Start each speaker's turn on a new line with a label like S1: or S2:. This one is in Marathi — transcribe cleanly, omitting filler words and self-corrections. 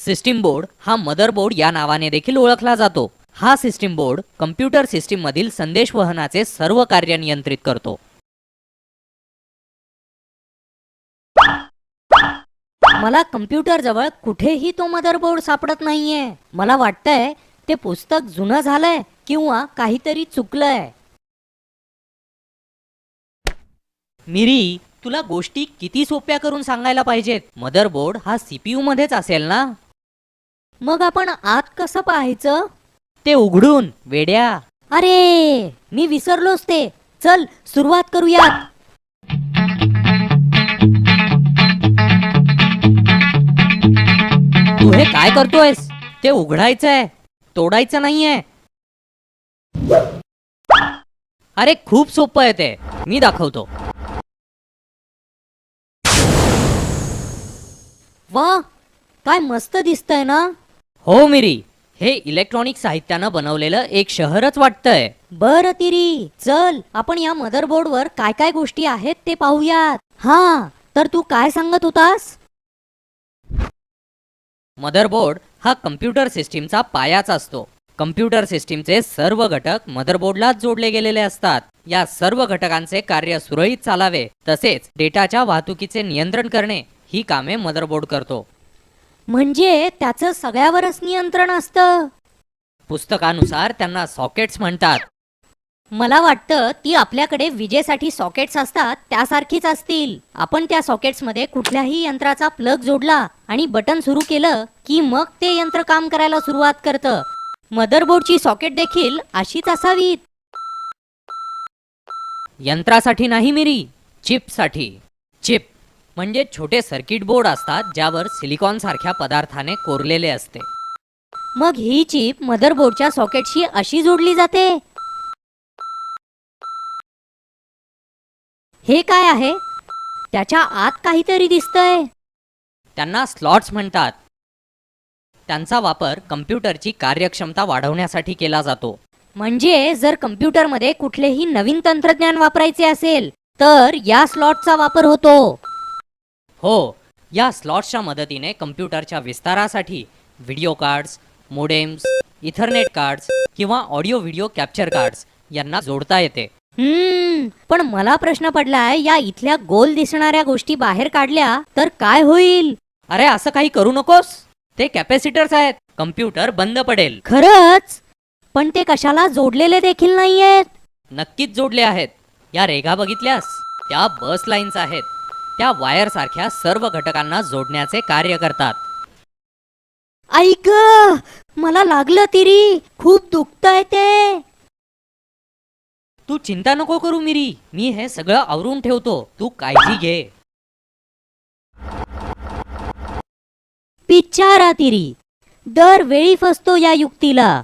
S1: सिस्टीम बोर्ड हा मदरबोर्ड या नावाने देखील ओळखला जातो. हा सिस्टीम बोर्ड कम्प्युटर सिस्टीम मधील संदेशवहनाचे सर्व कार्य नियंत्रित करतो. मला कम्प्युटर जवळ कुठेही तो मदरबोर्ड सापडत नाहीये. मला वाटतंय ते पुस्तक जुनं झालंय किंवा काहीतरी चुकलंय. मिरी, तुला गोष्टी किती सोप्या करून सांगायला पाहिजेत. मदरबोर्ड हा सीपीयू मध्येच असेल ना? मग आपण आत कसं पाहायचं? ते उघडून, वेड्या. अरे, मी विसरलोच ते. चल सुरुवात करूयात. तू हे काय करतोयस? ते उघडायचंय, तोडायचं नाहीये. अरे खूप सोपं आहे ते, मी दाखवतो. वा, काय मस्त दिसतंय ना? हो मिरी, हे इलेक्ट्रॉनिक साहित्यानं बनवलेलं एक शहरच वाटतंय. बरं तिरी, चल आपण या मदरबोर्डवर काय काय गोष्टी आहेत ते पाहूयात. हा, तर तू काय सांगत होतास? मदरबोर्ड हा कम्प्युटर सिस्टीमचा पायाच असतो. कम्प्युटर सिस्टीमचे सर्व घटक मदरबोर्डलाच जोडले गेलेले असतात. या सर्व घटकांचे कार्य सुरळीत चालावे तसेच डेटाच्या वाहतुकीचे नियंत्रण करणे ही कामे मदरबोर्ड करतो. म्हणजे त्याचं सगळ्यावरच नियंत्रण असतं. पुस्तकानुसार त्यांना सॉकेट्स म्हणतात. मला वाटतं ती आपल्याकडे विजेसाठी सॉकेट्स असतात त्यासारखीच असतील. आपण त्या सॉकेट्समध्ये कुठल्याही यंत्राचा प्लग जोडला आणि बटन सुरू केलं की मग ते यंत्र काम करायला सुरुवात करतं. मदरबोर्डची सॉकेट देखील अशीच असावीत. यंत्रासाठी नाही मिरी, चिपसाठी. चिप म्हणजे छोटे सर्किट बोर्ड असतात ज्यावर सिलिकॉन सारख्या पदार्थाने कोरलेले असते. मग ही चिप मदरबोर्डच्या सॉकेटशी अशी जोडली जाते. हे काय आहे? त्याच्या आत काहीतरी दिसतंय. त्यांना स्लॉट्स म्हणतात. त्यांचा वापर कम्प्युटरची कार्यक्षमता वाढवण्यासाठी केला जातो. म्हणजे जर कम्प्युटरमध्ये कुठलेही नवीन तंत्रज्ञान वापरायचे असेल तर या स्लॉटचा वापर होतो. हो, या स्लॉट्सच्या मदतीने कम्प्युटरच्या विस्तारासाठी video cards, modems, Ethernet cards किंवा ऑडिओ व्हिडिओ कॅप्चर कार्ड्स यांना जोडता येते. पण मला प्रश्न पडलाय, या इथल्या गोल दिसणाऱ्या गोष्टी बाहेर काढल्या तर काय होईल? अरे असं काही करू नकोस, ते कॅपॅसिटर्स आहेत. कम्प्युटर बंद पडेल. खरंच? पण ते कशाला जोडलेले देखील नाहीयेत. नक्कीच जोडले आहेत. या रेघा बघितल्यास, त्या बस लाईन्स आहेत. त्या वायर सारख्या सर्व घटकांना जोडण्याचे कार्य करतात. ऐक, मला लागलं तिरी, खूप दुखतंय ते. तू चिंता नको करू मिरी, मी हे सगळं आवरून ठेवतो. तू काळजी घे. पिच्चारा तिरी, दरवेळी फसतो या युक्तीला.